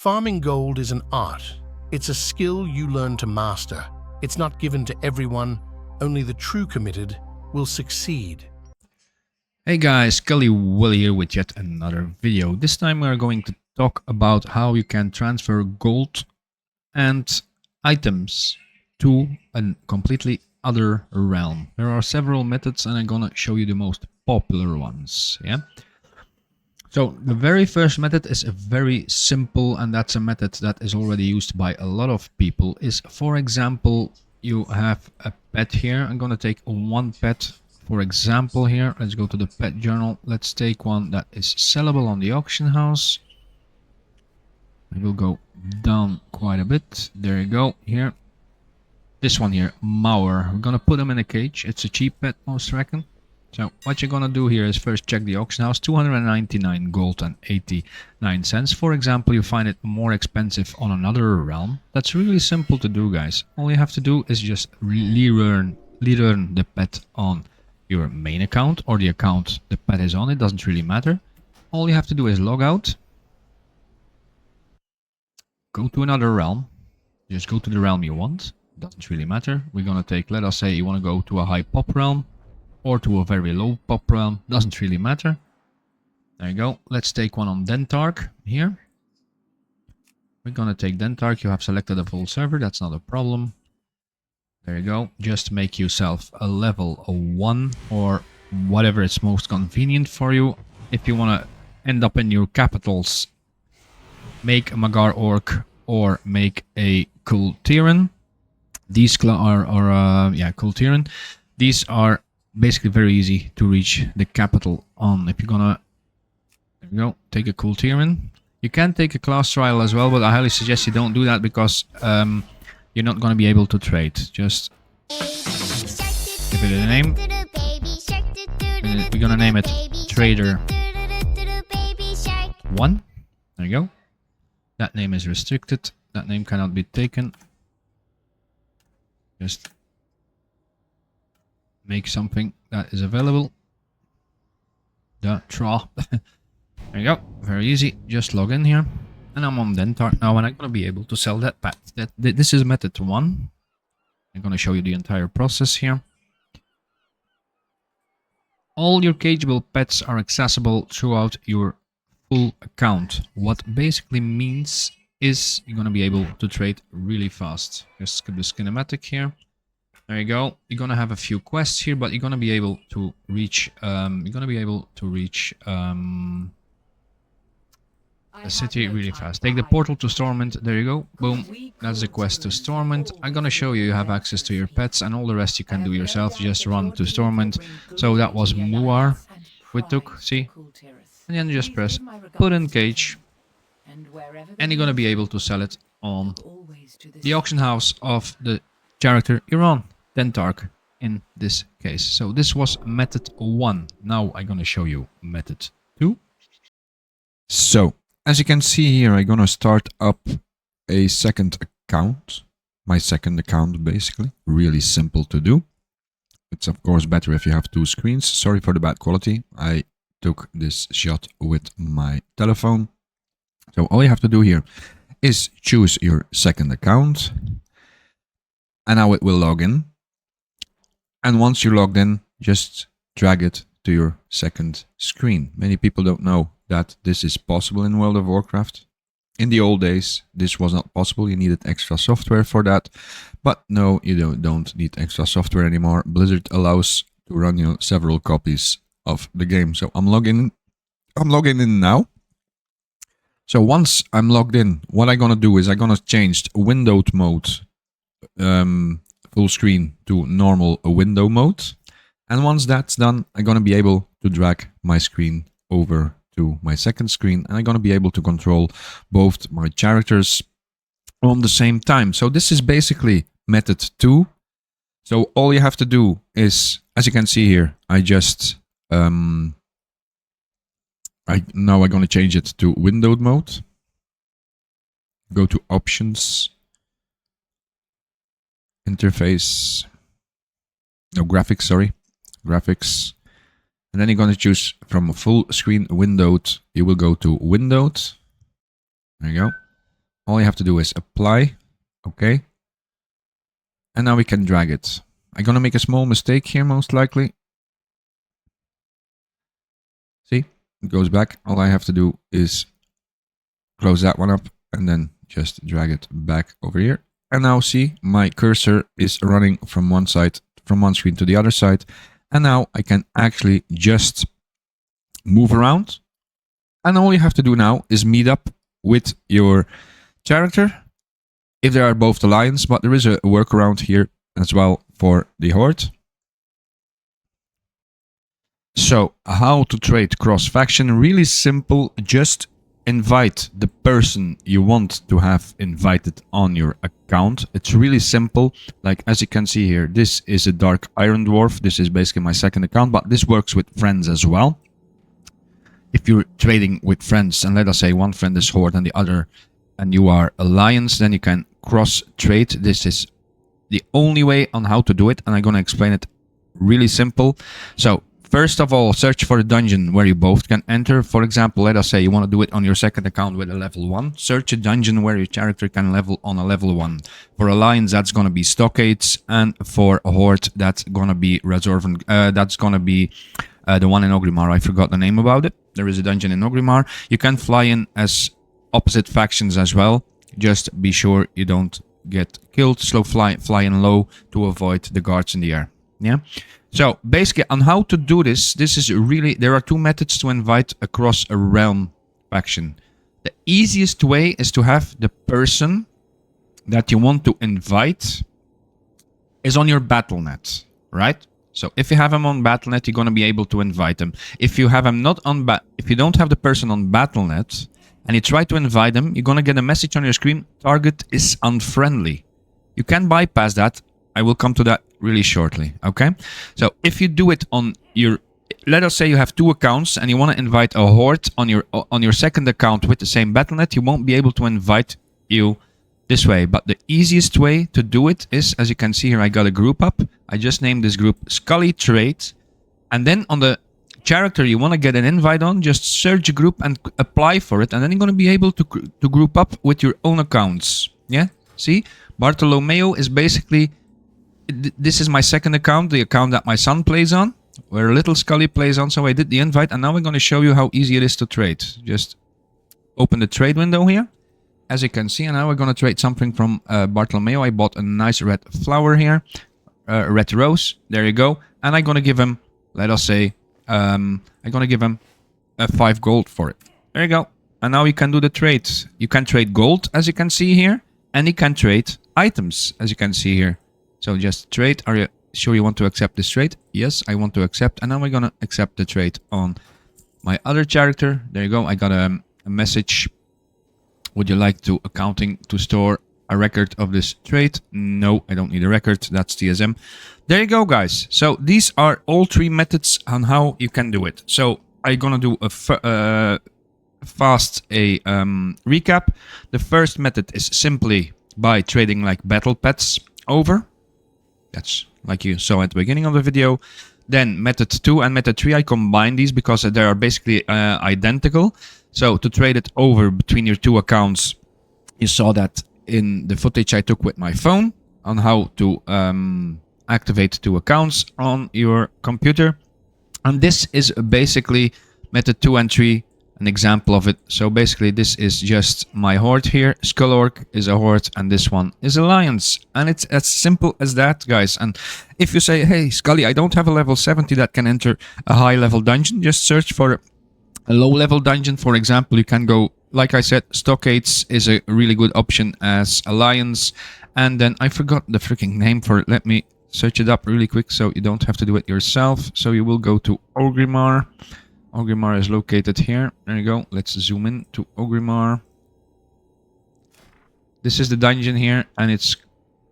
Farming gold is an art. It's a skill you learn to master. It's not given to everyone. Only the true committed will succeed. Hey guys, Skulliewullie here with yet another video. This time we are going to talk about how you can transfer gold and items to a completely other realm. There are several methods and I'm gonna show you the most popular ones. Yeah. So the very first method is very simple, and that's a method that is already used by a lot of people. Is, for example, you have a pet here. I'm gonna take one pet. For example here, let's go to the pet journal. Let's take one that is sellable on the auction house. I will go down quite a bit. There you go. Here, this one here, Mauer. We're gonna put him in a cage. It's a cheap pet, most reckon. So what you're gonna do here is first check the auction house. 299 gold and 89 cents. For example, you find it more expensive on another realm. That's really simple to do, guys. All you have to do is just relearn the pet on your main account or the account the pet is on. It doesn't really matter. All you have to do is log out, go to another realm, just go to the realm you want. It doesn't really matter. We're gonna take, let us say you want to go to a high pop realm or to a very low pop realm. Doesn't really matter. There you go. Let's take one on Dentark here. We're gonna take Dentark. You have selected a full server. That's not a problem. There you go. Just make yourself a level 1 or whatever is most convenient for you. If you want to end up in your capitals, make a Magar Orc or make a Kultiran. These are Kultiran. These are basically very easy to reach the capital on. If you're gonna, there you go, take a Kultiran. You can take a class trial as well, but I highly suggest you don't do that because you're not going to be able to trade. Just give it a name. We're going to name it Trader 1. There you go. That name is restricted. That name cannot be taken. Just make something that is available. The Tra. There you go. Very easy. Just log in here. And I'm on Dentark now, and I'm going to be able to sell that pet. This is method 1. I'm going to show you the entire process here. All your cageable pets are accessible throughout your full account. What basically means is you're going to be able to trade really fast. Just skip the kinematic here. There you go. You're going to have a few quests here, but you're going to be able to reach the city really fast. Take the portal to Stormont. There you go. Boom. That's the quest to Stormont. I'm gonna show you have access to your pets, and all the rest you can do yourself. Just run to Stormont. So that was Muar we took. See? And then just press put in cage, and you're gonna be able to sell it on the auction house of the character you're on, Dentark in this case. So this was method 1. Now I'm gonna show you method 2. So as you can see here, I'm gonna start up a second account. My second account, basically. Really simple to do. It's of course better if you have 2 screens. Sorry for the bad quality. I took this shot with my telephone. So all you have to do here is choose your second account. And now it will log in. And once you're logged in, just drag it to your second screen. Many people don't know that this is possible in World of Warcraft. In the old days, this was not possible. You needed extra software for that. But no, you don't need extra software anymore. Blizzard allows to run several copies of the game. So I'm logging in now. So once I'm logged in, what I'm gonna do is I'm gonna change windowed mode, full screen, to normal window mode. And once that's done, I'm gonna be able to drag my screen over to my second screen, and I'm going to be able to control both my characters on the same time. So this is basically method 2. So all you have to do is, as you can see here, I just now I'm going to change it to windowed mode. Go to options, interface, no, graphics, sorry, graphics. And then you're going to choose from full screen windowed. You will go to windowed. There you go. All you have to do is apply. Okay. And now we can drag it. I'm gonna make a small mistake here, most likely. See, it goes back. All I have to do is close that one up and then just drag it back over here. And now see, my cursor is running from one side, from one screen to the other side. And now I can actually just move around. And all you have to do now is meet up with your character if they are both alliance, but there is a workaround here as well for the horde. So how to trade cross faction? Really simple. Just invite the person you want to have invited on your account. It's really simple. Like as you can see here, this is a dark iron dwarf. This is basically my second account, but this works with friends as well. If you're trading with friends, and let us say one friend is horde and the other, and you are alliance, then you can cross trade. This is the only way on how to do it, and I'm going to explain it really simple. So first of all, search for a dungeon where you both can enter. For example, let us say you want to do it on your second account with a level 1. Search a dungeon where your character can level on a level 1. For alliance, that's going to be stockades, and for a horde, that's going to be reserve. That's going to be the one in Ogrimmar. I forgot the name about it. There is a dungeon in Ogrimmar. You can fly in as opposite factions as well. Just be sure you don't get killed. Fly in low to avoid the guards in the air. Yeah. So basically, on how to do this, there are two methods to invite across a realm faction. The easiest way is to have the person that you want to invite is on your BattleNet, right? So if you have him on BattleNet, you're going to be able to invite him. If you have him not on if you don't have the person on BattleNet and you try to invite him, you're going to get a message on your screen, target is unfriendly. You can bypass that. I will come to that really shortly, okay? So if you do it on your, let us say you have two accounts and you want to invite a horde on your second account with the same BattleNet, you won't be able to invite you this way. But the easiest way to do it is, as you can see here, I got a group up. I just named this group Skully Trade. And then on the character you want to get an invite on, just search a group and apply for it. And then you're going to be able to group up with your own accounts. Yeah, see? Bartolomeo is basically, this is my second account, the account that my son plays on, where little Skully plays on. So I did the invite, and now I'm going to show you how easy it is to trade. Just open the trade window here, as you can see, and now we're going to trade something from Bartolomeo. I bought a nice red flower here, red rose. There you go. And I'm going to give him, let us say, I'm going to give him 5 gold for it. There you go. And now you can do the trades. You can trade gold, as you can see here, and you can trade items, as you can see here. So just trade. Are you sure you want to accept this trade? Yes, I want to accept. And now we're going to accept the trade on my other character. There you go. I got a message. Would you like to accounting to store a record of this trade? No, I don't need a record. That's TSM. There you go, guys. So these are all 3 methods on how you can do it. So I'm going to do a fast recap. The first method is simply by trading like battle pets over. That's like you saw at the beginning of the video. Then method 2 and method 3, I combine these because they are basically identical. So to trade it over between your 2 accounts, you saw that in the footage I took with my phone on how to activate 2 accounts on your computer. And this is basically method 2 and 3, an example of it. So basically this is just my horde here. Skullorc is a horde and this one is alliance. And it's as simple as that, guys. And if you say, hey, Skully, I don't have a level 70 that can enter a high level dungeon, just search for a low level dungeon. For example, you can go, like I said, stockades is a really good option as alliance. And then I forgot the freaking name for it. Let me search it up really quick so you don't have to do it yourself. So you will go to Ogrimmar. Ogrimmar is located here. There you go. Let's zoom in to Ogrimmar. This is the dungeon here, and it's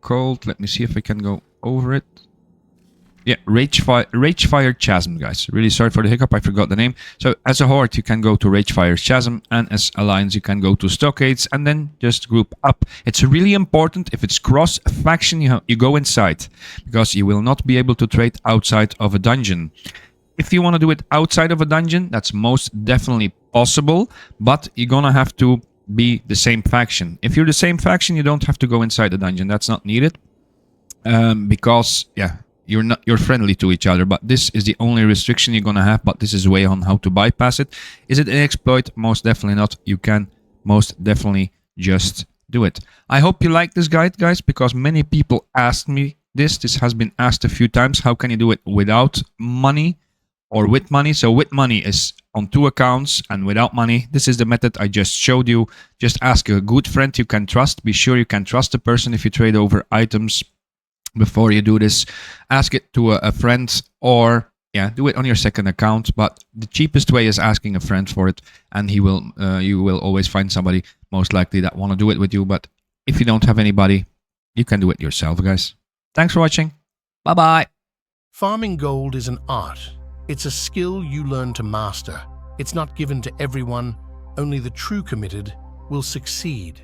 called, let me see if I can go over it. Yeah, Ragefire Chasm, guys. Really sorry for the hiccup, I forgot the name. So as a horde, you can go to Ragefire Chasm, and as alliance, you can go to stockades, and then just group up. It's really important, if it's cross faction, you go inside, because you will not be able to trade outside of a dungeon. If you want to do it outside of a dungeon, that's most definitely possible, but you're gonna have to be the same faction. If you're the same faction, you don't have to go inside the dungeon. That's not needed. Because yeah, you're friendly to each other, but this is the only restriction you're gonna have. But this is a way on how to bypass it. Is it an exploit? Most definitely not. You can most definitely just do it. I hope you like this guide, guys, because many people asked me this. This has been asked a few times. How can you do it without money or with money? So with money is on 2 accounts, and without money, this is the method I just showed you. Just ask a good friend you can trust. Be sure you can trust the person if you trade over items. Before you do this, ask it to a friend, or yeah, do it on your second account. But the cheapest way is asking a friend for it, and he will you will always find somebody most likely that want to do it with you. But if you don't have anybody, you can do it yourself, guys. Thanks for watching. Bye bye. Farming gold is an art. It's a skill you learn to master. It's not given to everyone. Only the true committed will succeed.